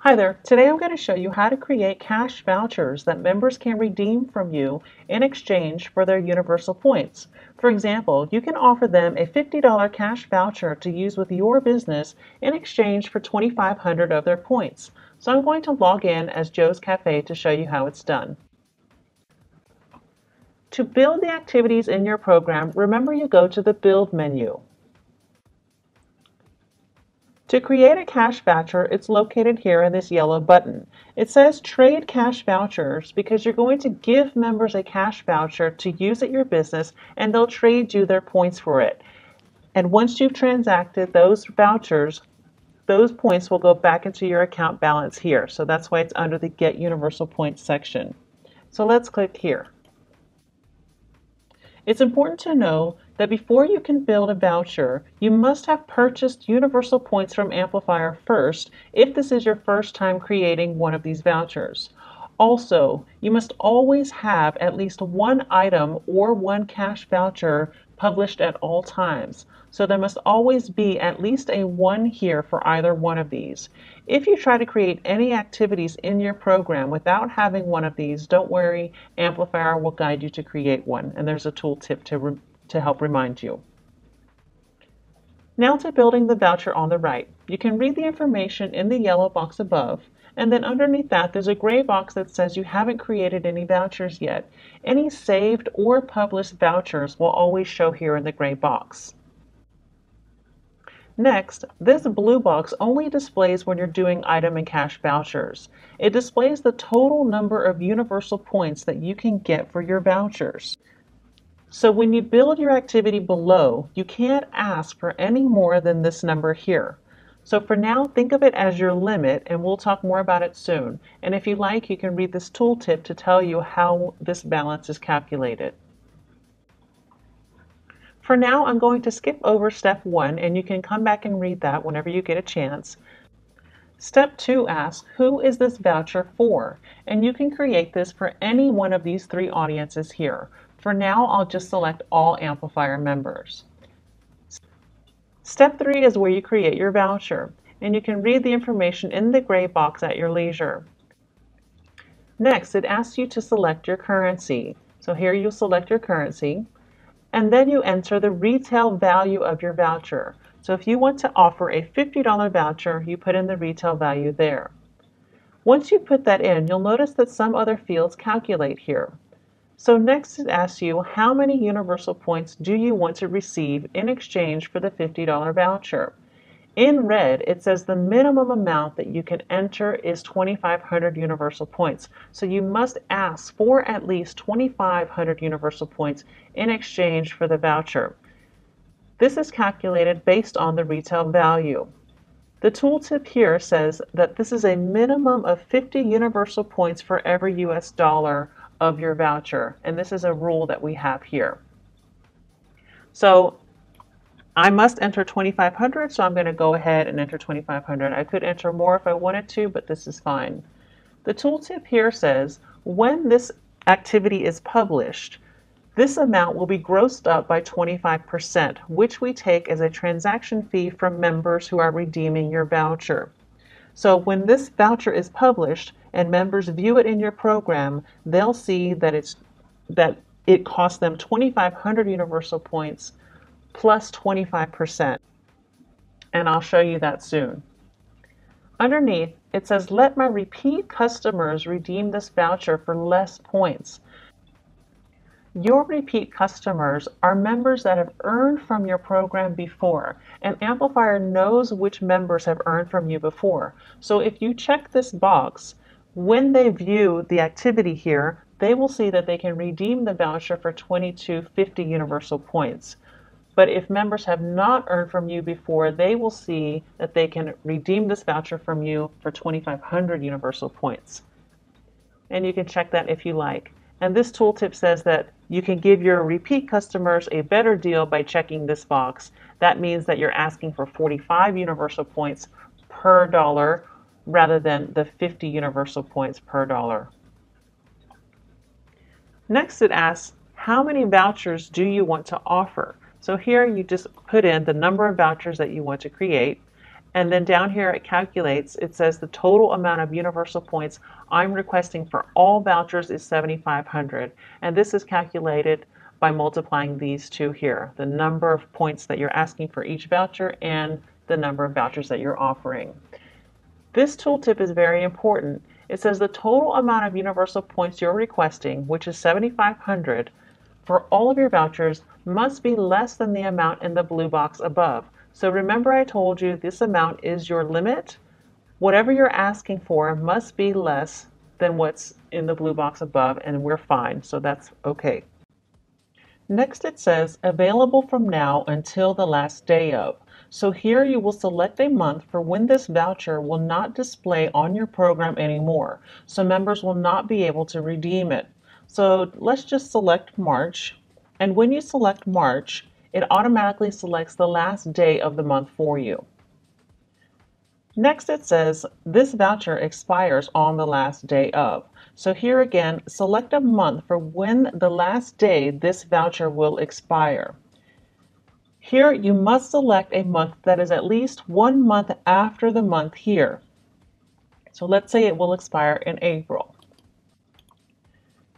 Hi there. Today I'm going to show you how to create cash vouchers that members can redeem from you in exchange for their universal points. For example, you can offer them a $50 cash voucher to use with your business in exchange for 2,500 of their points. So I'm going to log in as Joe's Cafe to show you how it's done. To build the activities in your program, remember you go to the Build menu. To create a cash voucher, it's located here in this yellow button. It says Trade Cash Vouchers because you're going to give members a cash voucher to use at your business and they'll trade you their points for it. And once you've transacted those vouchers, those points will go back into your account balance here. So that's why it's under the Get Universal Points section. So let's click here. It's important to know that before you can build a voucher, you must have purchased universal points from Amplifier first if this is your first time creating one of these vouchers. Also, you must always have at least one item or one cash voucher published at all times. So there must always be at least a 1 here for either one of these. If you try to create any activities in your program without having one of these, don't worry, Amplifier will guide you to create one, and there's a tooltip to help remind you. Now to building the voucher on the right. You can read the information in the yellow box above, and then underneath that there's a gray box that says you haven't created any vouchers yet. Any saved or published vouchers will always show here in the gray box. Next, this blue box only displays when you're doing item and cash vouchers. It displays the total number of universal points that you can get for your vouchers. So when you build your activity below, you can't ask for any more than this number here. So for now, think of it as your limit, and we'll talk more about it soon. And if you like, you can read this tooltip to tell you how this balance is calculated. For now, I'm going to skip over step 1, and you can come back and read that whenever you get a chance. Step 2 asks, who is this voucher for? And you can create this for any one of these 3 audiences here. For now, I'll just select all Amplifier members. Step 3 is where you create your voucher, and you can read the information in the gray box at your leisure. Next, it asks you to select your currency. So here you'll select your currency. And then you enter the retail value of your voucher. So if you want to offer a $50 voucher, you put in the retail value there. Once you put that in, you'll notice that some other fields calculate here. So next it asks you, how many universal points do you want to receive in exchange for the $50 voucher? In red, it says the minimum amount that you can enter is 2,500 universal points. So you must ask for at least 2,500 universal points in exchange for the voucher. This is calculated based on the retail value. The tooltip here says that this is a minimum of 50 universal points for every US dollar of your voucher. And this is a rule that we have here. So I must enter 2,500, so I'm going to go ahead and enter 2,500. I could enter more if I wanted to, but this is fine. The tooltip here says when this activity is published, this amount will be grossed up by 25%, which we take as a transaction fee from members who are redeeming your voucher. So when this voucher is published and members view it in your program, they'll see that it costs them 2,500 universal points plus 25%. And I'll show you that soon. Underneath, it says, let my repeat customers redeem this voucher for less points. Your repeat customers are members that have earned from your program before, and Amplifier knows which members have earned from you before. So if you check this box, when they view the activity here, they will see that they can redeem the voucher for 2,250 universal points. But if members have not earned from you before, they will see that they can redeem this voucher from you for 2,500 universal points. And you can check that if you like. And this tooltip says that you can give your repeat customers a better deal by checking this box. That means that you're asking for 45 universal points per dollar rather than the 50 universal points per dollar. Next, it asks, how many vouchers do you want to offer? So here you just put in the number of vouchers that you want to create, And then down here it calculates, it says the total amount of universal points I'm requesting for all vouchers is 7,500. And this is calculated by multiplying these two here, the number of points that you're asking for each voucher and the number of vouchers that you're offering. This tooltip is very important. It says the total amount of universal points you're requesting, which is 7,500, for all of your vouchers must be less than the amount in the blue box above. So remember I told you this amount is your limit. Whatever you're asking for must be less than what's in the blue box above, and we're fine, so that's okay. Next it says available from now until the last day of. So here you will select a month for when this voucher will not display on your program anymore. So members will not be able to redeem it. So let's just select March. And when you select March, it automatically selects the last day of the month for you. Next it says this voucher expires on the last day of. So here again, select a month for when the last day this voucher will expire. Here you must select a month that is at least 1 month after the month here. So let's say it will expire in April.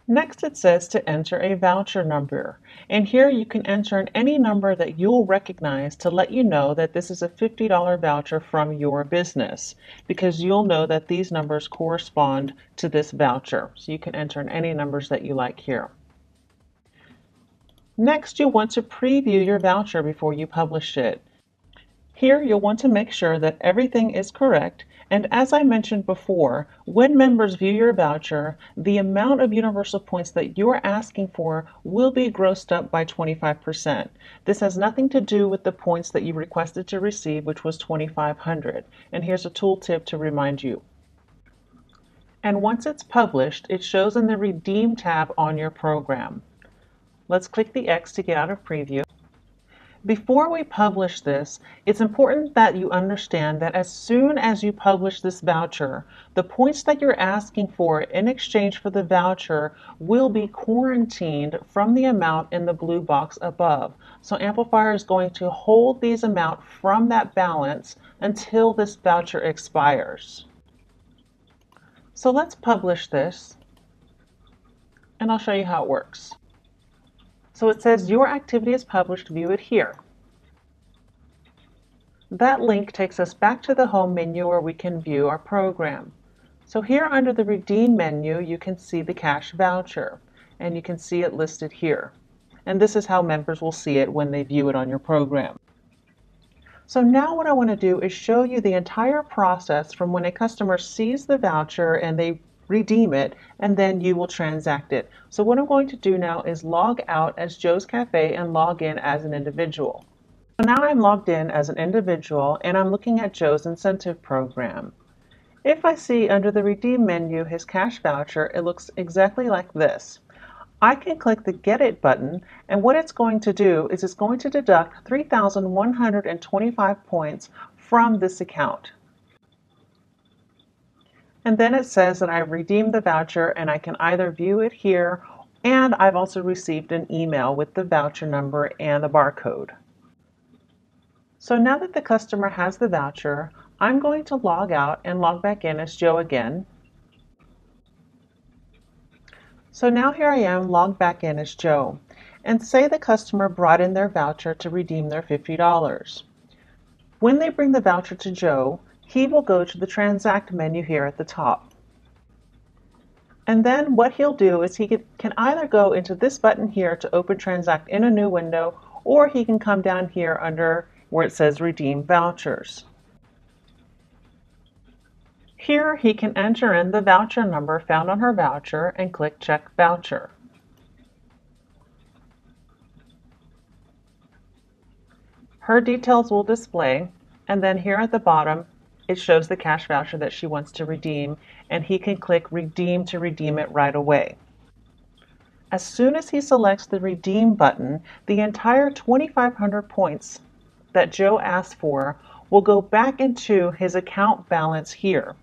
Next it says to enter a voucher number, and here you can enter in any number that you'll recognize to let you know that this is a $50 voucher from your business, because you'll know that these numbers correspond to this voucher. So you can enter in any numbers that you like here. Next, you'll want to preview your voucher before you publish it. Here, you'll want to make sure that everything is correct, and as I mentioned before, when members view your voucher, the amount of universal points that you're asking for will be grossed up by 25%. This has nothing to do with the points that you requested to receive, which was 2,500. And here's a tool tip to remind you. And once it's published, it shows in the Redeem tab on your program. Let's click the X to get out of preview. Before we publish this, it's important that you understand that as soon as you publish this voucher, the points that you're asking for in exchange for the voucher will be quarantined from the amount in the blue box above. So Amplifier is going to hold these amounts from that balance until this voucher expires. So let's publish this, and I'll show you how it works. So it says your activity is published, view it here. That link takes us back to the home menu where we can view our program. So here under the Redeem menu, you can see the cash voucher, and you can see it listed here. And this is how members will see it when they view it on your program. So now what I want to do is show you the entire process from when a customer sees the voucher and they redeem it, and then you will transact it. So what I'm going to do now is log out as Joe's Cafe and log in as an individual. So now I'm logged in as an individual and I'm looking at Joe's incentive program. If I see under the Redeem menu his cash voucher, it looks exactly like this. I can click the Get It button, and what it's going to do is it's going to deduct 3,125 points from this account. And then it says that I've redeemed the voucher and I can either view it here, and I've also received an email with the voucher number and the barcode. So now that the customer has the voucher, I'm going to log out and log back in as Joe again. So now here I am logged back in as Joe, and say the customer brought in their voucher to redeem their $50. When they bring the voucher to Joe, he will go to the Transact menu here at the top. And then what he'll do is he can either go into this button here to open Transact in a new window, or he can come down here under where it says Redeem Vouchers. Here he can enter in the voucher number found on her voucher and click Check Voucher. Her details will display, and then here at the bottom it shows the cash voucher that she wants to redeem, and he can click Redeem to redeem it right away. As soon as he selects the Redeem button, the entire 2,500 points that Joe asked for will go back into his account balance here.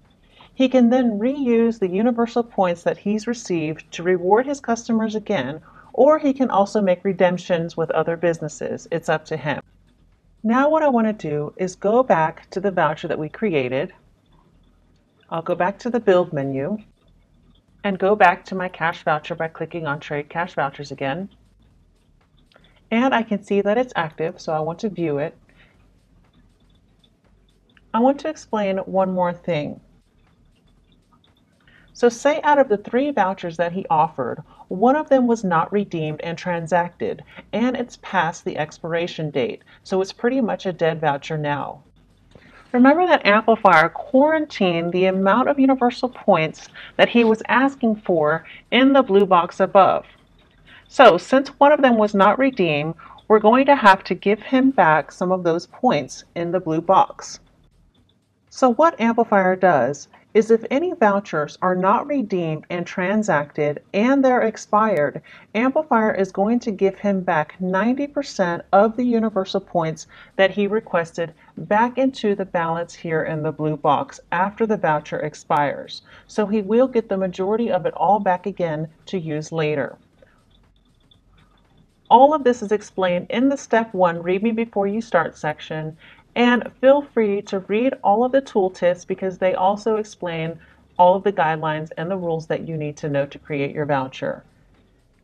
He can then reuse the universal points that he's received to reward his customers again, or he can also make redemptions with other businesses. It's up to him. Now what I want to do is go back to the voucher that we created. I'll go back to the build menu and go back to my cash voucher by clicking on Trade Cash Vouchers again. And I can see that it's active, so I want to view it. I want to explain one more thing. So say out of the 3 vouchers that he offered, one of them was not redeemed and transacted, and it's past the expiration date, so it's pretty much a dead voucher now. Remember that Amplifier quarantined the amount of universal points that he was asking for in the blue box above. So since one of them was not redeemed, we're going to have to give him back some of those points in the blue box. So what Amplifier does is if any vouchers are not redeemed and transacted and they're expired, Amplifier is going to give him back 90% of the universal points that he requested back into the balance here in the blue box after the voucher expires. So he will get the majority of it all back again to use later. All of this is explained in the Step 1 Read Me Before You Start section, and feel free to read all of the tooltips because they also explain all of the guidelines and the rules that you need to know to create your voucher.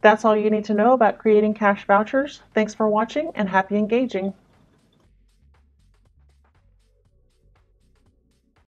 That's all you need to know about creating cash vouchers. Thanks for watching and happy engaging.